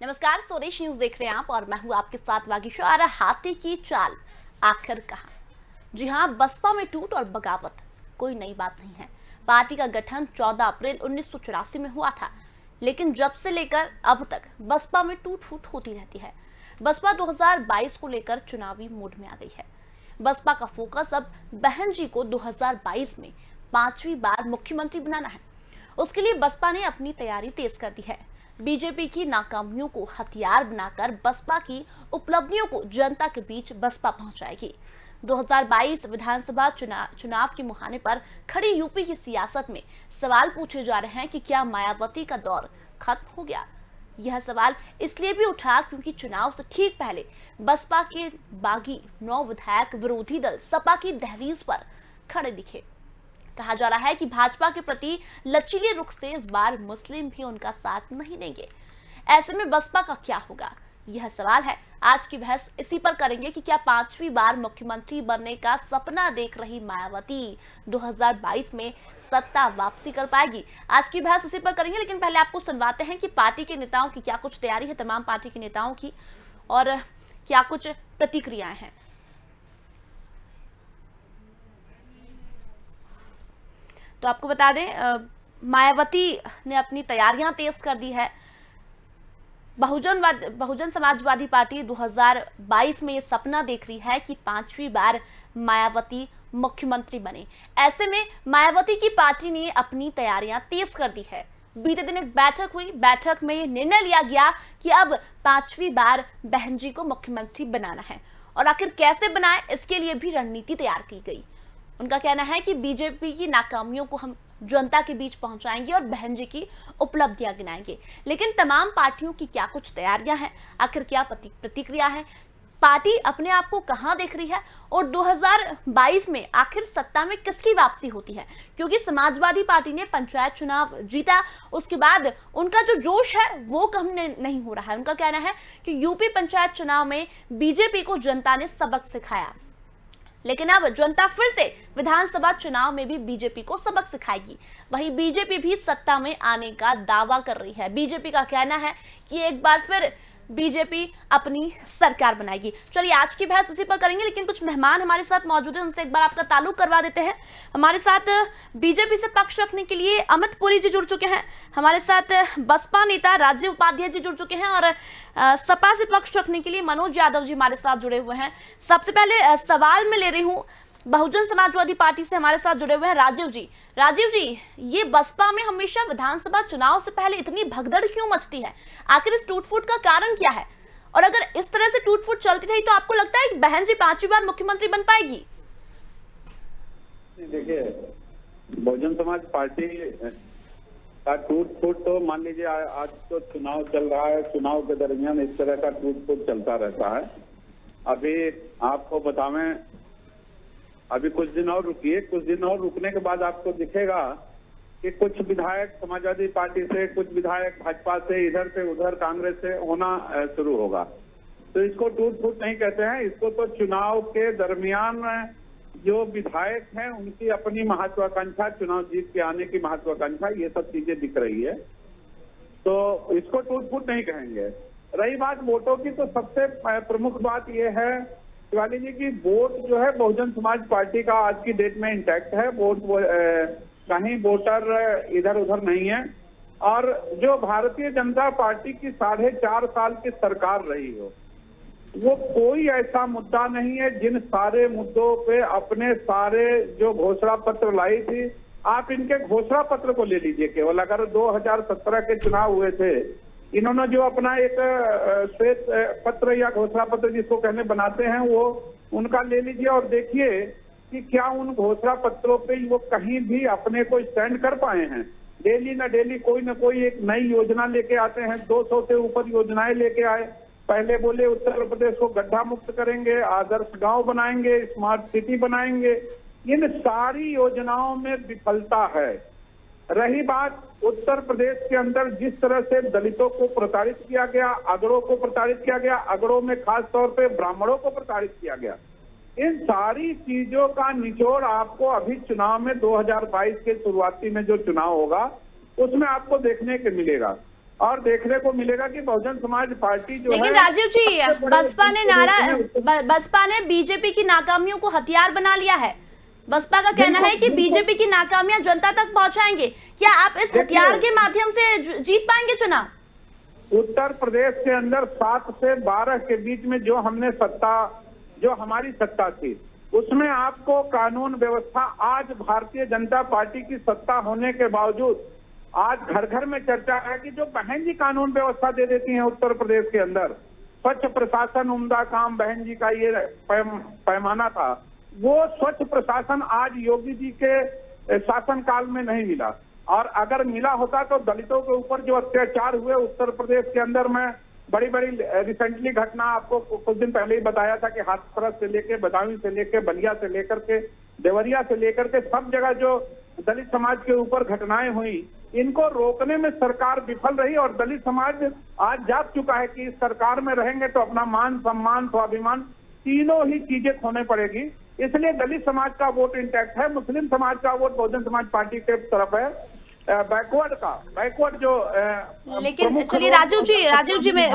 नमस्कार, स्वदेश न्यूज देख रहे हैं आप और मैं हूं आपके साथ वागीशा। आ रहा हाथी की चाल आखिर कहां? जी हां, बसपा में टूट और बगावत कोई नई बात नहीं है। पार्टी का गठन 14 अप्रैल 1984 में हुआ था, लेकिन जब से लेकर अब तक बसपा में टूट फूट होती रहती है। बसपा 2022 को लेकर चुनावी मूड में आ गई है। बसपा का फोकस अब बहन जी को 2022 में 5वीं बार मुख्यमंत्री बनाना है। उसके लिए बसपा ने अपनी तैयारी तेज कर दी है। बीजेपी की नाकामियों को हथियार बनाकर बसपा की उपलब्धियों को जनता के बीच बसपा पहुंचाएगी। 2022 विधानसभा चुनाव के मुहाने पर खड़ी यूपी की सियासत में सवाल पूछे जा रहे हैं कि क्या मायावती का दौर खत्म हो गया। यह सवाल इसलिए भी उठा क्योंकि चुनाव से ठीक पहले बसपा के बागी 9 विधायक विरोधी दल सपा की दहलीज पर खड़े दिखे। कहा जा रहा है कि भाजपा के प्रति लचीले रुख से इस बार मुस्लिम भी उनका साथ नहीं देंगे। ऐसे में बसपा का क्या होगा, यह सवाल है। आज की बहस इसी पर करेंगे कि क्या 5वीं बार मुख्यमंत्री बनने का सपना देख रही मायावती 2022 में सत्ता वापसी कर पाएगी। आज की बहस इसी पर करेंगे, लेकिन पहले आपको सुनवाते हैं कि पार्टी के नेताओं की क्या कुछ तैयारी है, तमाम पार्टी के नेताओं की, और क्या कुछ प्रतिक्रियाएं हैं। तो आपको बता दें, मायावती ने अपनी तैयारियां तेज कर दी है। बहुजन समाजवादी पार्टी 2022 में ये सपना देख रही है कि 5वीं बार मायावती मुख्यमंत्री बने। ऐसे में मायावती की पार्टी ने अपनी तैयारियां तेज कर दी है। बीते दिन एक बैठक हुई। बैठक में ये निर्णय लिया गया कि अब 5वीं बार बहन जी को मुख्यमंत्री बनाना है, और आखिर कैसे बनाए इसके लिए भी रणनीति तैयार की गई। उनका कहना है कि बीजेपी की नाकामियों को हम जनता के बीच पहुंचाएंगे और बहन जी की उपलब्धियां गिनाएंगे। लेकिन तमाम पार्टियों की क्या कुछ तैयारियां हैं, आखिर क्या प्रतिक्रिया है, पार्टी अपने आप को कहां देख रही है, और 2022 में आखिर सत्ता में किसकी वापसी होती है। क्योंकि समाजवादी पार्टी ने पंचायत चुनाव जीता, उसके बाद उनका जो जोश है वो कम नहीं हो रहा है। उनका कहना है कि यूपी पंचायत चुनाव में बीजेपी को जनता ने सबक सिखाया, लेकिन अब जनता फिर से विधानसभा चुनाव में भी बीजेपी को सबक सिखाएगी। वहीं बीजेपी भी सत्ता में आने का दावा कर रही है। बीजेपी का कहना है कि एक बार फिर बीजेपी अपनी सरकार बनाएगी। चलिए आज की बहस इसी पर करेंगे, लेकिन कुछ मेहमान हमारे साथ मौजूद हैं, उनसे एक बार आपका ताल्लुक करवा देते हैं। हमारे साथ बीजेपी से पक्ष रखने के लिए अमित पुरी जी जुड़ चुके हैं, हमारे साथ बसपा नेता राजीव उपाध्याय जी जुड़ चुके हैं, और सपा से पक्ष रखने के लिए मनोज यादव जी हमारे साथ जुड़े हुए हैं। सबसे पहले सवाल मैं ले रही हूँ बहुजन समाजवादी पार्टी से हमारे साथ जुड़े हुए हैं राजीव जी। राजीव जी, ये बसपा में हमेशा विधानसभा चुनाव से पहले इतनी भगदड़ क्यों मचती है? आखिर इस टूट-फूट का कारण क्या है? और अगर इस तरह से टूट-फूट चलती रही तो आपको लगता है कि बहन जी 5वीं बार मुख्यमंत्री बन पाएगी? देखिए, बहुजन समाज पार्टी का टूट-फूट तो मान लीजिए आज तो चुनाव चल रहा है, चुनाव के दरमियान इस तरह का टूट-फूट चलता रहता है। अभी आपको बतावें, अभी कुछ दिन और रुकिए, कुछ दिन और रुकने के बाद आपको दिखेगा कि कुछ विधायक समाजवादी पार्टी से, कुछ विधायक भाजपा से, इधर से उधर कांग्रेस से होना शुरू होगा। तो इसको टूट फूट नहीं कहते हैं, इसको तो चुनाव के दरमियान जो विधायक हैं उनकी अपनी महत्वाकांक्षा, चुनाव जीत के आने की महत्वाकांक्षा, ये सब चीजें दिख रही है, तो इसको टूट फूट नहीं कहेंगे। रही बात वोटों की, तो सबसे प्रमुख बात यह है शिवाली जी की वोट जो है बहुजन समाज पार्टी का आज की डेट में इंटैक्ट है। वोट कहीं वोटर इधर उधर नहीं है, और जो भारतीय जनता पार्टी की 4.5 साल की सरकार रही हो, वो कोई ऐसा मुद्दा नहीं है जिन सारे मुद्दों पे अपने सारे जो घोषणा पत्र लाई थी, आप इनके घोषणा पत्र को ले लीजिए। केवल अगर 2017 के चुनाव हुए थे, इन्होंने जो अपना एक श्वेत पत्र या घोषणा पत्र जिसको कहने बनाते हैं, वो उनका ले लीजिए और देखिए कि क्या उन घोषणा पत्रों पे वो कहीं भी अपने को स्टैंड कर पाए हैं। डेली ना डेली कोई ना कोई एक नई योजना लेके आते हैं, 200 से ऊपर योजनाएं लेके आए। पहले बोले उत्तर प्रदेश को गड्ढा मुक्त करेंगे, आदर्श गांव बनाएंगे, स्मार्ट सिटी बनाएंगे। इन सारी योजनाओं में विफलता है। रही बात उत्तर प्रदेश के अंदर जिस तरह से दलितों को प्रताड़ित किया गया, अगड़ों को प्रताड़ित किया गया, अगड़ों में खास तौर पे ब्राह्मणों को प्रताड़ित किया गया, इन सारी चीजों का निचोड़ आपको अभी चुनाव में 2022 के शुरुआती में जो चुनाव होगा उसमें आपको देखने को मिलेगा। और देखने को मिलेगा कि बहुजन समाज पार्टी जो लेकिन है, राजीव जी, बसपा ने बीजेपी की नाकामियों को हथियार बना लिया है। बसपा का कहना है कि बीजेपी की नाकामियां जनता तक पहुंचाएंगे। क्या आप इस हथियार के माध्यम से जीत पाएंगे चुनाव? उत्तर प्रदेश के अंदर 7 से 12 के बीच में जो हमारी सत्ता थी, उसमें आपको कानून व्यवस्था, आज भारतीय जनता पार्टी की सत्ता होने के बावजूद आज घर घर में चर्चा है कि जो बहन जी कानून व्यवस्था दे देती हैं उत्तर प्रदेश के अंदर, स्वच्छ प्रशासन उम्दा काम बहन जी का ये पैमाना था, वो स्वच्छ प्रशासन आज योगी जी के शासनकाल में नहीं मिला। और अगर मिला होता तो दलितों के ऊपर जो अत्याचार हुए उत्तर प्रदेश के अंदर में, बड़ी बड़ी रिसेंटली घटना आपको कुछ दिन पहले ही बताया था कि हाथरस से लेके बदायूं से लेके बलिया से लेकर के देवरिया से लेकर के सब जगह जो दलित समाज के ऊपर घटनाएं हुई, इनको रोकने में सरकार विफल रही। और दलित समाज आज जाग चुका है कि इस सरकार में रहेंगे तो अपना मान सम्मान स्वाभिमान तीनों ही चीजें खोने पड़ेगी। इसलिए दलित समाज का वोट इंटैक्ट है, मुस्लिम समाज का वोट बहुजन समाज पार्टी के तरफ है, बैकवर्ड जो लेकिन चलिए राजीव जी मैं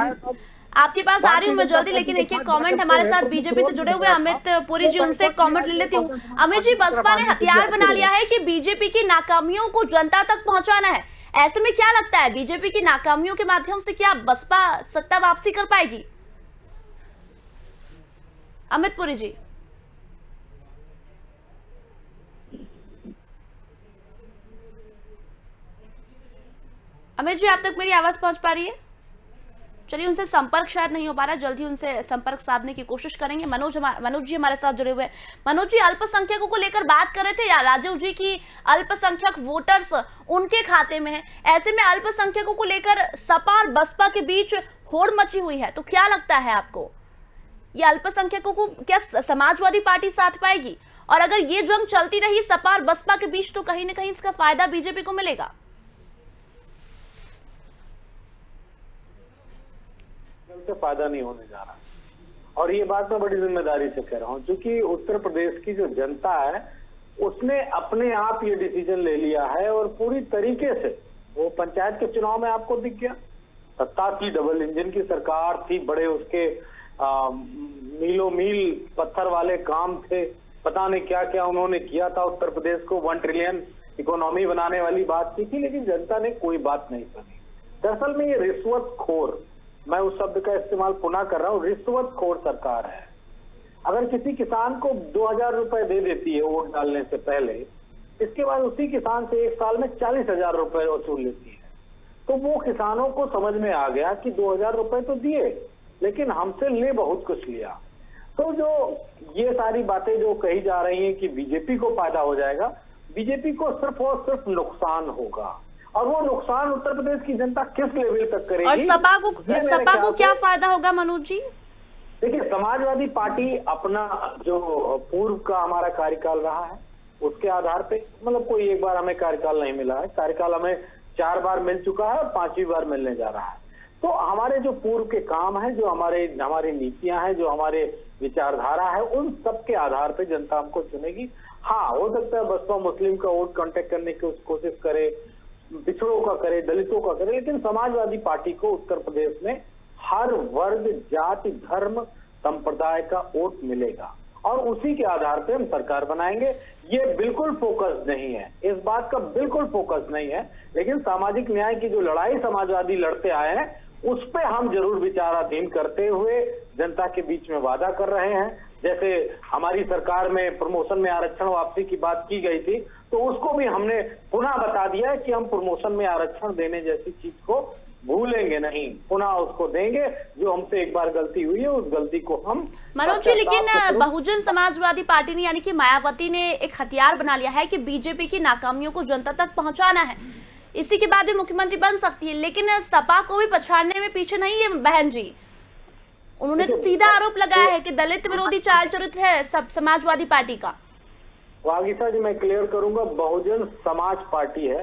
आपके पास आ रही हूँ मैं जल्दी, लेकिन एक कमेंट हमारे साथ बीजेपी से जुड़े हुए अमित पुरी जी, उनसे कमेंट ले लेती हूँ। अमित जी, बसपा ने हथियार बना लिया है कि बीजेपी की नाकामियों को जनता तक पहुंचाना है। ऐसे में क्या लगता है, बीजेपी की नाकामियों के माध्यम से क्या बसपा सत्ता वापसी कर पाएगी? अमित पुरी जी। अमित जी, आप तक मेरी आवाज पहुंच पा रही है? चलिए, उनसे संपर्क शायद नहीं हो पा रहा, जल्दी उनसे संपर्क साधने की कोशिश करेंगे। मनोज जी हमारे साथ जुड़े हुए हैं। मनोज जी, अल्पसंख्यकों को लेकर बात कर रहे थे या राजीव जी की अल्पसंख्यक वोटर्स उनके खाते में है, ऐसे में अल्पसंख्यकों को लेकर सपा और बसपा के बीच होड़ मची हुई है, तो क्या लगता है आपको, ये अल्पसंख्यकों को क्या समाजवादी पार्टी साथ पाएगी? और अगर ये जंग चलती रही सपा और बसपा के बीच, तो कहीं ना कहीं इसका फायदा बीजेपी को मिलेगा? से फायदा नहीं होने जा रहा, और ये बात मैं बड़ी जिम्मेदारी से कह रहा हूँ, क्योंकि उत्तर प्रदेश की जो जनता है उसने अपने आप ये डिसीजन ले लिया है और पूरी तरीके से, वो पंचायत के चुनाव में आपको दिख गया, सत्ता थी, डबल इंजन की सरकार थी, बड़े उसके मीलों मील पत्थर वाले काम थे, पता नहीं क्या क्या उन्होंने किया था, उत्तर प्रदेश को 1 ट्रिलियन इकोनॉमी बनाने वाली बात की थी, लेकिन जनता ने कोई बात नहीं सुनी। दरअसल में ये रिश्वतखोर, मैं उस शब्द का इस्तेमाल पुनः कर रहा हूँ, रिश्वतखोर सरकार है। अगर किसी किसान को 2000 रुपए दे देती है वोट डालने से पहले, इसके बाद उसी किसान से 1 साल में 40,000 रुपए वसूल लेती है, तो वो किसानों को समझ में आ गया कि 2000 रुपए तो दिए, लेकिन हमसे ले बहुत कुछ लिया। तो जो ये सारी बातें जो कही जा रही हैं कि बीजेपी को फायदा हो जाएगा, बीजेपी को सिर्फ और सिर्फ नुकसान होगा, और वो नुकसान उत्तर प्रदेश की जनता किस लेवल तक करेगी। और सपा को क्या फायदा होगा मनोज जी? देखिए, समाजवादी पार्टी अपना जो पूर्व का हमारा कार्यकाल रहा है उसके आधार पे, मतलब कोई एक बार हमें कार्यकाल नहीं मिला है, कार्यकाल हमें 4 बार मिल चुका है और 5वीं बार मिलने जा रहा है। तो हमारे जो पूर्व के काम है, जो हमारी नीतियां हैं, जो हमारे विचारधारा है, उन सब के आधार पे जनता हमको चुनेगी। हाँ, हो सकता है बसपा मुस्लिम का वोट कांटेक्ट करने की कोशिश करे, पिछड़ों का करे, दलितों का करे, लेकिन समाजवादी पार्टी को उत्तर प्रदेश में हर वर्ग, जाति, धर्म, संप्रदाय का वोट मिलेगा और उसी के आधार पे हम सरकार बनाएंगे। ये बिल्कुल फोकस नहीं है, इस बात का बिल्कुल फोकस नहीं है, लेकिन सामाजिक न्याय की जो लड़ाई समाजवादी लड़ते आए हैं उस पे हम जरूर विचाराधीन करते हुए जनता के बीच में वादा कर रहे हैं। जैसे हमारी सरकार में प्रमोशन में आरक्षण वापसी की बात की गई थी, तो उसको भी हमने पुनः बता दिया है कि हम प्रमोशन में आरक्षण देने जैसी चीज को भूलेंगे नहीं, पुनः उसको देंगे। जो हमसे एक बार गलती हुई है उस गलती को हम। मनोज जी, लेकिन बहुजन समाजवादी पार्टी ने यानी कि मायावती ने एक हथियार बना लिया है कि बीजेपी की नाकामियों को जनता तक पहुंचाना है, इसी के बाद भी मुख्यमंत्री बन सकती है, लेकिन सपा को भी पछाड़ने में पीछे नहीं है बहन जी। उन्होंने तो सीधा आरोप लगाया है कि दलित विरोधी चाल चरित्र है सब समाजवादी पार्टी का। वागीसा जी, मैं क्लियर करूंगा, बहुजन समाज पार्टी है,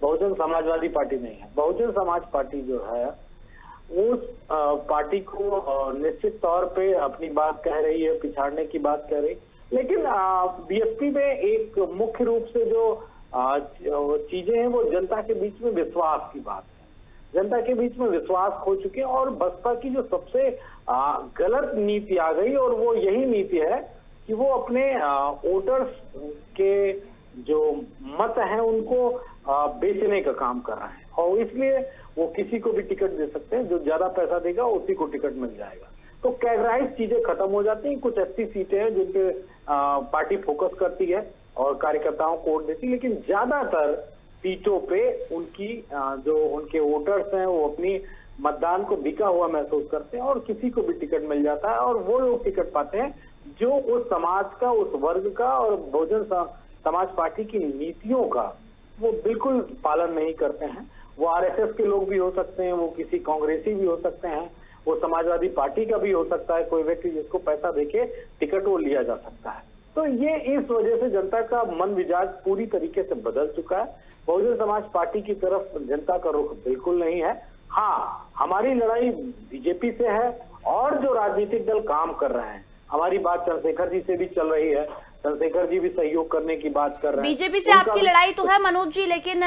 बहुजन समाजवादी पार्टी नहीं है। बहुजन समाज पार्टी जो है उस पार्टी को निश्चित तौर पे अपनी बात कह रही है, पिछाड़ने की बात कह रही, लेकिन बीएसपी में एक मुख्य रूप से जो चीजें हैं वो जनता के बीच में विश्वास की बात है। जनता के बीच में विश्वास खो चुके हैं। और बसपा की जो सबसे गलत नीति आ गई, और वो यही नीति है कि वो अपने वोटर्स के जो मत हैं उनको बेचने का काम कर रहे हैं, और इसलिए वो किसी को भी टिकट दे सकते हैं, जो ज्यादा पैसा देगा उसी को टिकट मिल जाएगा। तो कैडराइज चीजें खत्म हो जाती हैं। कुछ ऐसी सीटें हैं जिन पे पार्टी फोकस करती है और कार्यकर्ताओं को वोट देती है, लेकिन ज्यादातर सीटों पे उनकी जो उनके वोटर्स हैं वो अपनी मतदान को बिका हुआ महसूस करते हैं, और किसी को भी टिकट मिल जाता है, और वो लोग टिकट पाते हैं जो उस समाज का, उस वर्ग का और बहुजन समाज पार्टी की नीतियों का वो बिल्कुल पालन नहीं करते हैं। वो आरएसएस के लोग भी हो सकते हैं, वो किसी कांग्रेसी भी हो सकते हैं, वो समाजवादी पार्टी का भी हो सकता है, कोई व्यक्ति जिसको पैसा देके टिकट वो लिया जा सकता है। तो ये इस वजह से जनता का मन मिजाज पूरी तरीके से बदल चुका है। बहुजन समाज पार्टी की तरफ जनता का रुख बिल्कुल नहीं है। हाँ, हमारी लड़ाई बीजेपी से है, और जो राजनीतिक दल काम कर रहे हैं, हमारी बात चंद्रशेखर जी से भी चल रही है, चंद्रशेखर जी भी सहयोग करने की बात कर रहे हैं। बीजेपी से आपकी लड़ाई तो है मनोज जी, लेकिन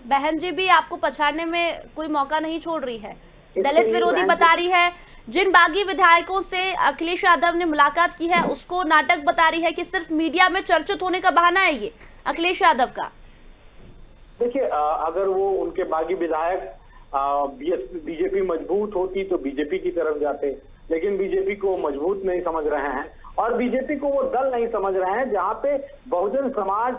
बहन जी भी आपको पछाड़ने में कोई मौका नहीं छोड़ रही है, दलित विरोधी बता रही है। जिन बागी विधायकों से अखिलेश यादव ने मुलाकात की है उसको नाटक बता रही है कि सिर्फ मीडिया में चर्चित होने का बहाना है ये अखिलेश यादव का। देखिए, अगर वो उनके बागी विधायक बीजेपी मजबूत होती तो बीजेपी की तरफ जाते, लेकिन बीजेपी को मजबूत नहीं समझ रहे हैं, और बीजेपी को वो दल नहीं समझ रहे हैं जहां पे बहुजन समाज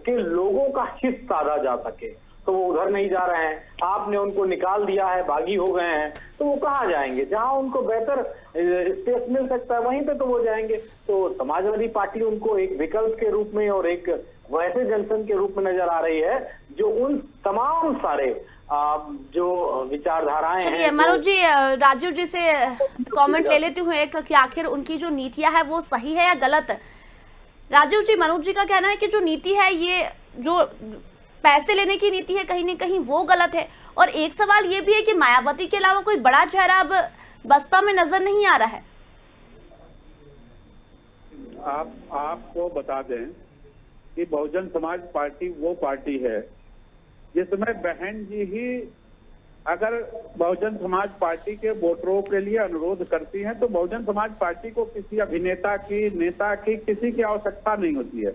के लोगों का हित साधा जा सके, तो वो उधर नहीं जा रहे हैं। आपने उनको निकाल दिया है, बागी हो गए हैं, तो वो कहाँ जाएंगे? जहां उनको बेहतर स्पेस मिल सकता है वहीं पे तो वो जाएंगे। तो समाजवादी पार्टी उनको एक विकल्प के रूप में और एक वैसे जनसंघ के रूप में नजर आ रही है जो उन तमाम सारे जो विचारधाराएं हैं। चलिए मनोज जी, राजीव जी से कमेंट ले लेती हूँ एक, कि आखिर उनकी जो नीतियां है वो सही है या गलत। राजीव जी, मनोज जी का कहना है कि जो नीति है, ये जो पैसे लेने की नीति है, कहीं न कहीं वो गलत है। और एक सवाल ये भी है कि मायावती के अलावा कोई बड़ा चेहरा अब बसपा में नजर नहीं आ रहा है। आपको बता दें कि बहुजन समाज पार्टी वो पार्टी है जिसमें बहन जी ही अगर बहुजन समाज पार्टी के वोटरों के लिए अनुरोध करती हैं, तो बहुजन समाज पार्टी को किसी अभिनेता की, नेता की, किसी की आवश्यकता नहीं होती है।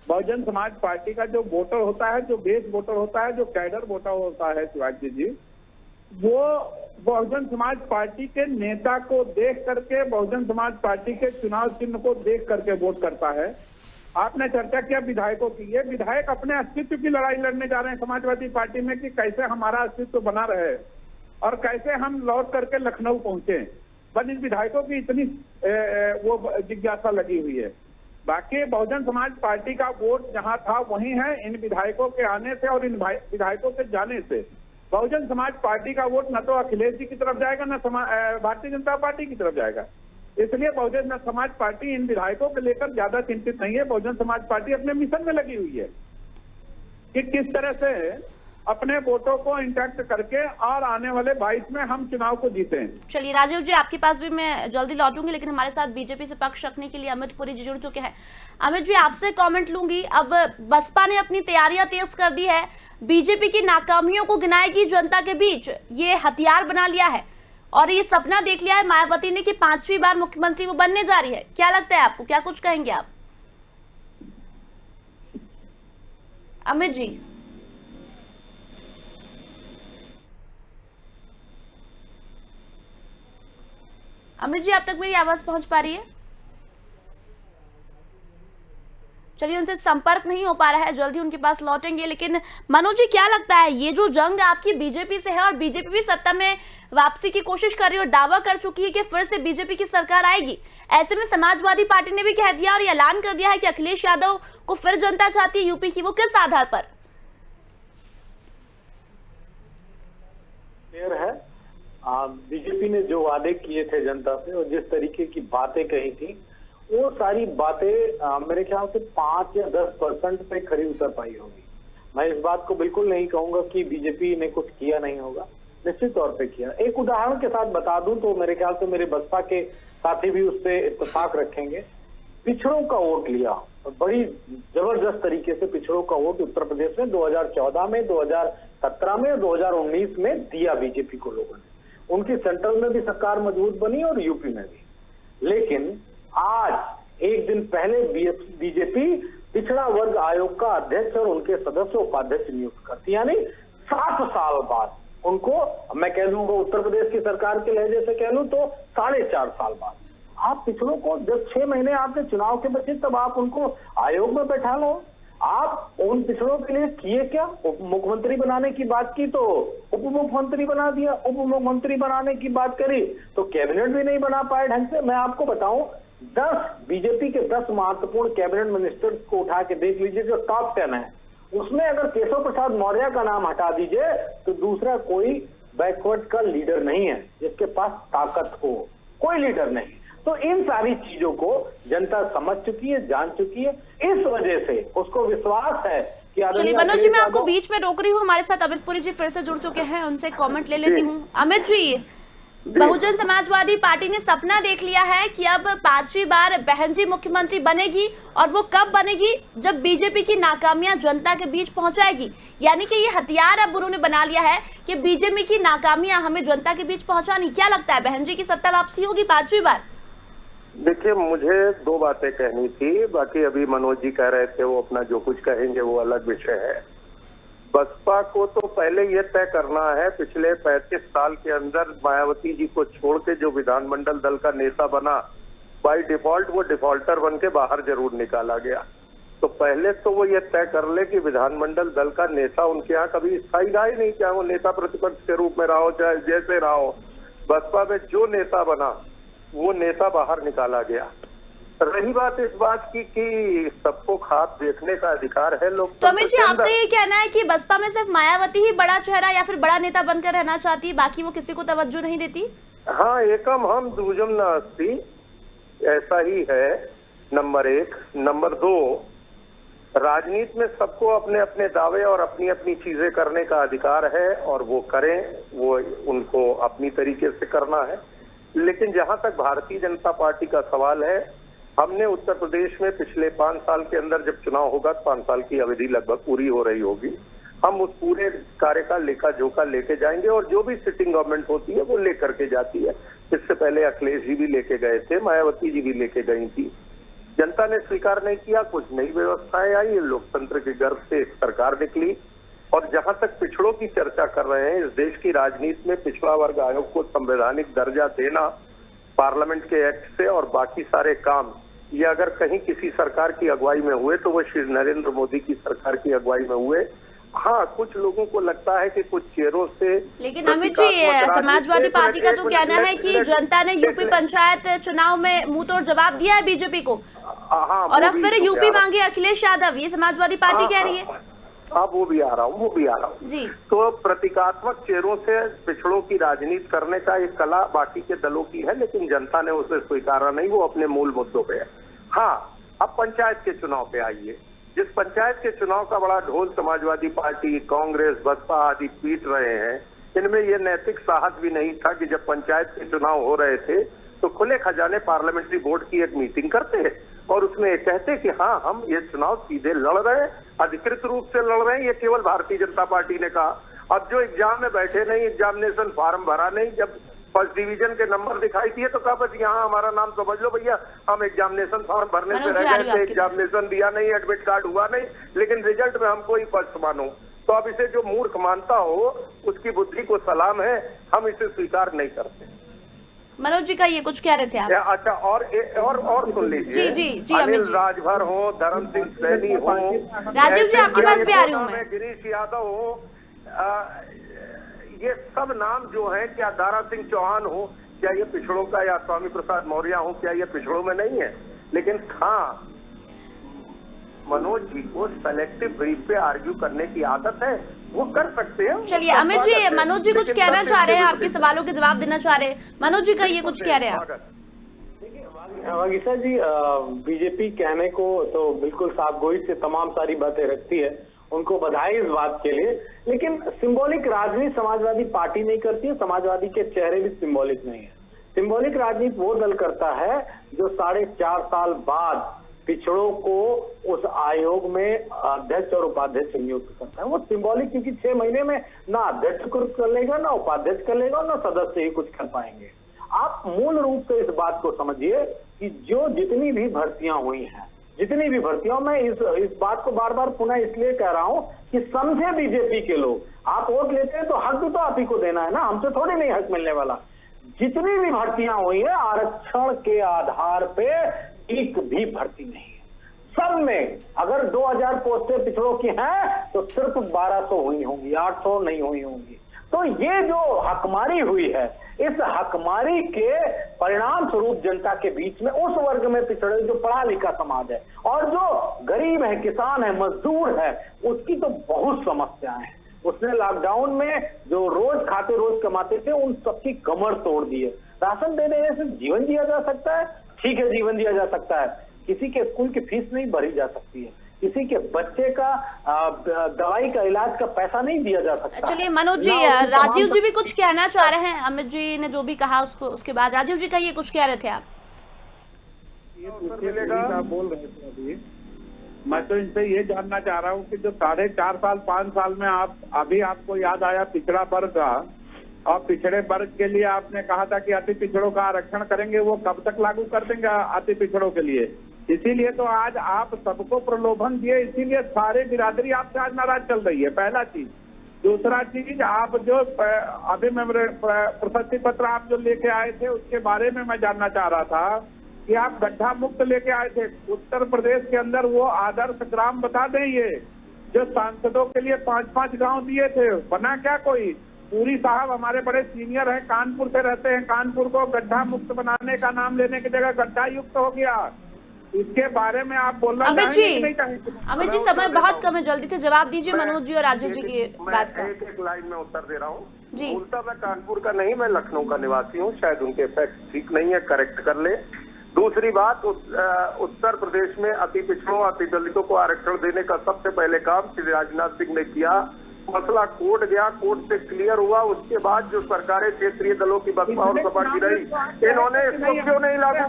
बहुजन समाज पार्टी का जो वोटर होता है, जो बेस वोटर होता है, जो कैडर वोटर होता है शिवाजी जी, वो बहुजन समाज पार्टी के नेता को देख करके, बहुजन समाज पार्टी के चुनाव चिन्ह को देख करके वोट करता है। आपने चर्चा किया विधायकों की, ये विधायक अपने अस्तित्व की लड़ाई लड़ने जा रहे हैं समाजवादी पार्टी में कि कैसे हमारा अस्तित्व बना रहे और कैसे हम लौट करके लखनऊ पहुंचे। बस इन विधायकों की इतनी वो जिज्ञासा लगी हुई है। बाकी बहुजन समाज पार्टी का वोट जहां था वहीं है। इन विधायकों के आने से और इन विधायकों के जाने से बहुजन समाज पार्टी का वोट न तो अखिलेश जी की तरफ जाएगा, न भारतीय जनता पार्टी की तरफ जाएगा। इसलिए बहुजन समाज पार्टी इन विधायकों को लेकर ज्यादा चिंतित नहीं है। बहुजन समाज पार्टी अपने मिशन में लगी हुई है कि किस तरह से अपने वोटों को इंटैक्ट करके और आने वाले 22 में हम चुनाव को जीते। चलिए राजीव जी, आपके पास भी मैं जल्दी लौटूंगी, लेकिन हमारे साथ बीजेपी से पक्ष रखने के लिए अमित पुरी जी जुड़ चुके हैं। अमित जी, आपसे कमेंट लूंगी। अब बसपा ने अपनी तैयारियां तेज कर दी है, बीजेपी की नाकामियों को गिनाएगी जनता के बीच, ये हथियार बना लिया है और ये सपना देख लिया है मायावती ने कि 5वीं बार मुख्यमंत्री वो बनने जा रही है। क्या लगता है आपको, क्या कुछ कहेंगे आप अमित जी? अमित जी, आप तक मेरी आवाज पहुंच पा रही है? चलिए, उनसे संपर्क नहीं हो पा रहा है, जल्दी उनके पास लौटेंगे। लेकिन मनोज जी, क्या लगता है ये जो जंग आपकी बीजेपी से है और बीजेपी भी सत्ता में वापसी की कोशिश कर रही है और दावा कर चुकी है कि फिर से बीजेपी की सरकार आएगी, ऐसे में समाजवादी पार्टी ने भी कह दिया और ऐलान कर दिया है कि अखिलेश यादव को फिर जनता चाहती है यूपी की, वो किस आधार पर है? बीजेपी ने जो वादे किए थे जनता से और जिस तरीके की बातें कही थी, वो सारी बातें मेरे ख्याल से 5 या 10% पे खरी उतर पाई होगी। मैं इस बात को बिल्कुल नहीं कहूंगा कि बीजेपी ने कुछ किया नहीं होगा, निश्चित तौर पे किया। एक उदाहरण के साथ बता दूं तो मेरे ख्याल से मेरे बसपा के साथी भी उससे इत्तेफाक रखेंगे। पिछड़ों का वोट लिया और बड़ी जबरदस्त तरीके से पिछड़ों का वोट उत्तर प्रदेश में 2014 में, 2000 2017 में 2019 में दिया बीजेपी को लोगों ने। उनकी सेंट्रल में भी सरकार मजबूत बनी और यूपी में भी। लेकिन आज एक दिन पहले बीजेपी पिछड़ा वर्ग आयोग का अध्यक्ष और उनके सदस्य उपाध्यक्ष नियुक्त करती, यानी 7 साल बाद उनको, मैं कह दूंगा उत्तर प्रदेश की सरकार के लहजे से कह लूं तो 4.5 साल बाद। आप पिछड़ों को जब 6 महीने आपने चुनाव के बचे तब आप उनको आयोग में बैठा लो। आप उन पिछड़ों के लिए किए क्या? उप मुख्यमंत्री बनाने की बात की तो उप मुख्यमंत्री बना दिया, उप मुख्यमंत्री बनाने की बात करी तो कैबिनेट भी नहीं बना पाए ढंग से। मैं आपको बताऊं, 10 बीजेपी के 10 महत्वपूर्ण कैबिनेट मिनिस्टर्स को उठा के देख लीजिए, जो टॉप 10 है, उसमें अगर केशव प्रसाद मौर्य का नाम हटा दीजिए तो दूसरा कोई बैकवर्ड का लीडर नहीं है जिसके पास ताकत हो, कोई लीडर नहीं। तो इन सारी चीजों को जनता समझ चुकी है, जान चुकी है, इस वजह से उसको विश्वास है कि चलिए मनोज जी, मैं आपको बीच में रोक रही हूँ, हमारे साथ अमित पुरी जी फिर से जुड़ चुके हैं, उनसे कमेंट ले लेती हूँ। अमित जी, बहुजन समाजवादी पार्टी ने सपना देख लिया है कि अब 5वीं बार बहन जी मुख्यमंत्री बनेगी, और वो कब बनेगी? जब बीजेपी की नाकामियां जनता के बीच पहुंचाएगी। यानी कि ये हथियार अब उन्होंने बना लिया है कि बीजेपी की नाकामियां हमें जनता के बीच पहुंचानी। क्या लगता है, बहन जी की सत्ता वापसी होगी 5वीं बार? देखिए, मुझे 2 बातें कहनी थी, बाकी अभी मनोज जी कह रहे थे वो अपना जो कुछ कहेंगे वो अलग विषय है। बसपा को तो पहले ये तय करना है, पिछले 35 साल के अंदर मायावती जी को छोड़ के जो विधानमंडल दल का नेता बना, बाय डिफॉल्ट वो डिफॉल्टर बन के बाहर जरूर निकाला गया। तो पहले तो वो ये तय कर ले कि विधानमंडल दल का नेता उनके यहाँ कभी स्थायी रहा ही नहीं, चाहे वो नेता प्रतिपक्ष के रूप में रहा हो, चाहे जैसे रहा हो। बसपा में जो नेता बना वो नेता बाहर निकाला गया। रही बात इस बात की कि सबको खाप देखने का अधिकार है लोग। तो अमित जी, आपका ये कहना है कि बसपा में सिर्फ मायावती ही बड़ा चेहरा या फिर बड़ा नेता बनकर रहना चाहती है, बाकी वो किसी को तवज्जो नहीं देती? हाँ, एकम हम दूजम न अस्ति, ऐसा ही है। नंबर 1। नंबर 2, राजनीति में सबको अपने अपने दावे और अपनी अपनी चीजें करने का अधिकार है और वो करें, वो उनको अपनी तरीके से करना है। लेकिन जहां तक भारतीय जनता पार्टी का सवाल है, हमने उत्तर प्रदेश में पिछले 5 साल के अंदर, जब चुनाव होगा 5 साल की अवधि लगभग पूरी हो रही होगी, हम उस पूरे कार्य का लेखा जोखा लेके जाएंगे और जो भी सिटिंग गवर्नमेंट होती है वो लेकर के जाती है। इससे पहले अखिलेश जी भी लेके गए थे, मायावती जी भी लेके गई थी। जनता ने स्वीकार नहीं किया, कुछ नई व्यवस्थाएं आई, लोकतंत्र के गर्भ से एक सरकार निकली। और जहां तक पिछड़ों की चर्चा कर रहे हैं, इस देश की राजनीति में पिछड़ा वर्ग आयोग को संवैधानिक दर्जा देना, पार्लियामेंट के एक्ट से और बाकी सारे काम, ये अगर कहीं किसी सरकार की अगुवाई में हुए तो वो श्री नरेंद्र मोदी की सरकार की अगुवाई में हुए। हाँ, कुछ लोगों को लगता है कि कुछ चेहरों से, लेकिन अमित जी, समाजवादी पार्टी का तो कहना है कि जनता ने यूपी पंचायत चुनाव में मुंह तोड़ जवाब दिया है बीजेपी को, और अब फिर यूपी मांगे अखिलेश यादव, ये समाजवादी पार्टी कह रही है। अब वो भी आ रहा हूँ जी। तो प्रतीकात्मक चेहरों से पिछड़ों की राजनीति करने का एक कला बाकी के दलों की है, लेकिन जनता ने उसे स्वीकारा नहीं, वो अपने मूल मुद्दों पे है। हाँ, अब पंचायत के चुनाव पे आइए। जिस पंचायत के चुनाव का बड़ा ढोल समाजवादी पार्टी, कांग्रेस, बसपा आदि पीट रहे हैं, इनमें ये नैतिक साहस भी नहीं था कि जब पंचायत के चुनाव हो रहे थे तो खुले खजाने पार्लियामेंट्री बोर्ड की एक मीटिंग करते हैं और उसमें कहते कि हाँ, हम ये चुनाव सीधे लड़ रहे हैं, अधिकृत रूप से लड़ रहे हैं। ये केवल भारतीय जनता पार्टी ने कहा। अब जो एग्जाम में बैठे नहीं, एग्जामिनेशन फॉर्म भरा नहीं, जब फर्स्ट डिवीजन के नंबर दिखाई दिए तो कहा बस यहाँ हमारा नाम समझ लो भैया, हम एग्जामिनेशन फॉर्म भरने से रह गए थे, एग्जामिनेशन दिया नहीं, एडमिट कार्ड हुआ नहीं, लेकिन रिजल्ट में हमको ही फर्स्ट मानो। तो अब इसे जो मूर्ख मानता हो उसकी बुद्धि को सलाम है, हम इसे स्वीकार नहीं करते। मनोज जी का ये कुछ कह रहे थे आप? अच्छा, और सुन लीजिए। जी अनिल राजभर हो, धर्म सिंह सैनी हो, राजीव जी आपके पास भी आ रही हूँ मैं, गिरीश यादव हो, ये सब नाम जो है, क्या दारा सिंह चौहान हो, क्या ये पिछड़ों का, या स्वामी प्रसाद मौर्य हो, क्या ये पिछड़ों में नहीं है? लेकिन हाँ, मनोज जी को सेलेक्टिव ब्रीफ पे आर्ग्यू करने की आदत है, वो कर सकते हैं। चलिए अमित जी, मनोज जी कुछ कहना चाह रहे हैं, आपके सवालों के जवाब देना चाह रहे हैं। मनोज जी का ये कुछ कह रहे हैं आप? वागीशा जी, बीजेपी कहने को तो बिल्कुल साफगोई से तमाम सारी बातें रखती है, उनको बधाई इस बात के लिए, लेकिन सिंबॉलिक राजनीति समाजवादी पार्टी नहीं करती है, समाजवादी के चेहरे भी सिंबॉलिक नहीं है। सिंबॉलिक राजनीति वो दल करता है जो 4.5 साल बाद पिछड़ों को उस आयोग में अध्यक्ष और उपाध्यक्ष नियुक्त करता है। वो सिंबॉलिक, क्योंकि 6 महीने में ना अध्यक्ष कर लेगा, ना उपाध्यक्ष कर लेगा, ना सदस्य ही कुछ कर पाएंगे। आप मूल रूप से इस बात को समझिए कि जितनी भी भर्तियां हुई हैं, जितनी भी भर्तियों में इस बात को बार बार पुनः इसलिए कह रहा हूं कि समझे बीजेपी के लोग, आप वोट लेते हैं तो हक भी तो आप ही को देना है ना, हमसे थोड़ी नहीं हक मिलने वाला। जितनी भी भर्तियां हुई है आरक्षण के आधार पे एक भी भर्ती नहीं है। सब में अगर 2000 पोस्टें पिछड़ों की हैं तो सिर्फ 1200 हुई होंगी, 800 नहीं हुई होंगी। तो ये जो हकमारी हुई है, इस हकमारी के परिणाम स्वरूप जनता के बीच में उस वर्ग में पिछड़े जो पढ़ा लिखा समाज है और जो गरीब है, किसान है, मजदूर है, उसकी तो बहुत समस्याएं हैं। उसने लॉकडाउन में जो रोज खाते रोज कमाते थे उन सबकी कमर तोड़ दी है। राशन दे देने से जीवन जिया जा सकता है, ठीक है जीवन जिया जा सकता है, किसी के स्कूल की फीस नहीं भरी जा सकती है, किसी के बच्चे का दवाई का इलाज का पैसा नहीं दिया जा सकता। चलिए मनोज जी, राजीव जी भी कुछ कहना चाह रहे हैं। अमित जी ने जो भी कहा उसके बाद राजीव जी कहिए, कुछ कह रहे थे आप। बोल रहे थे अभी, मैं तो इनसे ये जानना चाह रहा हूँ कि जो 4.5 साल 5 साल में आपको याद आया पिछड़ा वर्ग का, और पिछड़े वर्ग के लिए आपने कहा था कि अति पिछड़ों का आरक्षण करेंगे, वो कब तक लागू कर देंगे अति पिछड़ों के लिए? इसीलिए तो आज आप सबको प्रलोभन दिए, इसीलिए सारे बिरादरी आपसे आज नाराज चल रही है, पहला चीज। दूसरा चीज, आप जो अभी प्रशस्ति पत्र आप जो लेके आए थे उसके बारे में मैं जानना चाह रहा था कि आप गड्ढा मुक्त लेके आए थे। उत्तर प्रदेश के अंदर वो आदर्श ग्राम बता दें, ये जो सांसदों के लिए 5-5 गांव दिए थे, बना क्या कोई? पूरी साहब हमारे बड़े सीनियर हैं, कानपुर से रहते हैं, कानपुर को गड्ढा मुक्त बनाने का नाम लेने की जगह गड्ढा युक्त हो गया। इसके बारे में आप बोलना चाहेंगे? अमित जी समय बहुत कम है, जल्दी से जवाब दीजिए मनोज जी और राजीव जी की बात का। एक लाइन में उत्तर दे रहा हूँ जी। मूलतः मैं कानपुर का नहीं, मैं लखनऊ का निवासी हूँ, शायद उनके फैक्ट ठीक नहीं है, करेक्ट कर ले। दूसरी बात, उत्तर प्रदेश में अति पिछड़ों, अति दलितों को आरक्षण देने का सबसे पहले काम श्री राजनाथ सिंह ने किया। मसला कोर्ट गया, कोर्ट से क्लियर हुआ, उसके बाद जो सरकारें क्षेत्रीय दलों की बसपा और सपा की रही, इन्होंने इसको क्यों नहीं लागू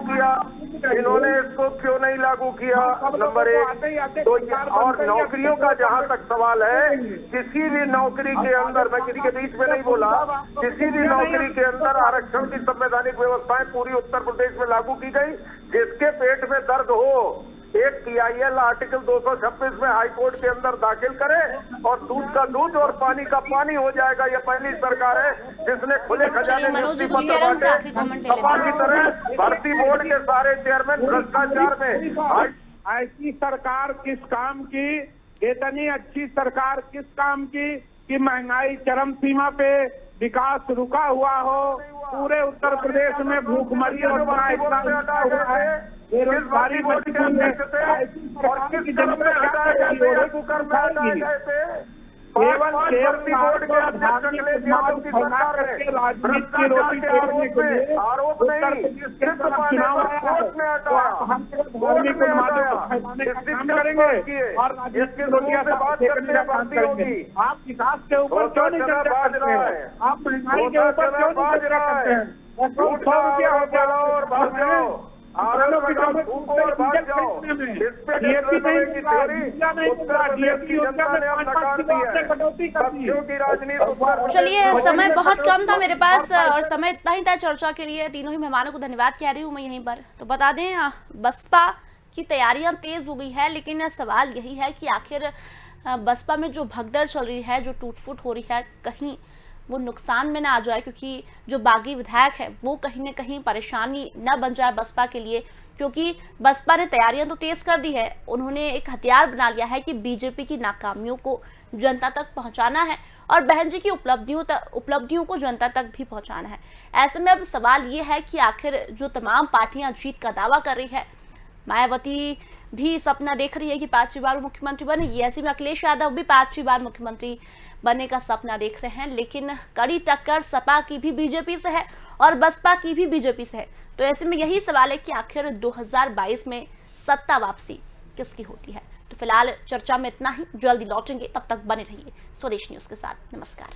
किया? नंबर 1। तो और नौकरियों का जहां तक सवाल है, किसी भी नौकरी के अंदर, मैं किसी के बीच में नहीं बोला, किसी भी नौकरी के अंदर आरक्षण की संवैधानिक व्यवस्थाएं पूरी उत्तर प्रदेश में लागू की गई। जिसके पेट में दर्द हो, एक PIL आर्टिकल 226 में हाईकोर्ट के अंदर दाखिल करे और दूध का दूध और पानी का पानी हो जाएगा। ये पहली सरकार है जिसने खुले खजाने में सपा की तरह भर्ती बोर्ड के सारे चेयरमैन भ्रष्टाचार में। ऐसी सरकार किस काम की? इतनी अच्छी सरकार किस काम की कि महंगाई चरम सीमा पे, विकास रुका हुआ हो, पूरे उत्तर प्रदेश में भूखमरी और रुका हुआ है, बेरोजगारी बढ़ती है, और किस जनता केवल बोर्ड के अध्यक्ष अखिलेश यादव की सरकार है। राजनीति की रोटी तोड़ने के लिए आरोप नहीं, सिर्फ चुनाव करेंगे और राजनीति की रोटियां करेंगे। आप विकास के ऊपर क्यों नहीं चर्चा करते हैं? आप महंगाई के ऊपर क्यों नहीं चर्चा करते हैं? 100 रुपया हो गया और भाग जाओ, चलिए समय बहुत कम था मेरे पास और समय इतना ही था चर्चा के लिए। तीनों ही मेहमानों को धन्यवाद कह रही हूँ मैं यहीं पर। तो बता दें, बसपा की तैयारियां तेज हो गई है, लेकिन सवाल यही है कि आखिर बसपा में जो भगदड़ चल रही है, जो टूट-फूट हो रही है, कहीं वो नुकसान में ना आ जाए, क्योंकि जो बागी विधायक है वो कहीं ना कहीं परेशानी न बन जाए बसपा के लिए, क्योंकि बसपा ने तैयारियां तो तेज कर दी है। उन्होंने एक हथियार बना लिया है कि बीजेपी की नाकामियों को जनता तक पहुंचाना है और बहन जी की उपलब्धियों को जनता तक भी पहुंचाना है। ऐसे में अब सवाल ये है कि आखिर जो तमाम पार्टियां जीत का दावा कर रही है, मायावती भी सपना देख रही है कि 5वीं बार मुख्यमंत्री बनेगी, ऐसे में अखिलेश यादव भी 5वीं बार मुख्यमंत्री बनने का सपना देख रहे हैं। लेकिन कड़ी टक्कर सपा की भी बीजेपी से है और बसपा की भी बीजेपी से है। तो ऐसे में यही सवाल है कि आखिर 2022 में सत्ता वापसी किसकी होती है। तो फिलहाल चर्चा में इतना ही, जल्दी लौटेंगे, तब तक बने रहिए स्वदेश न्यूज के साथ। नमस्कार।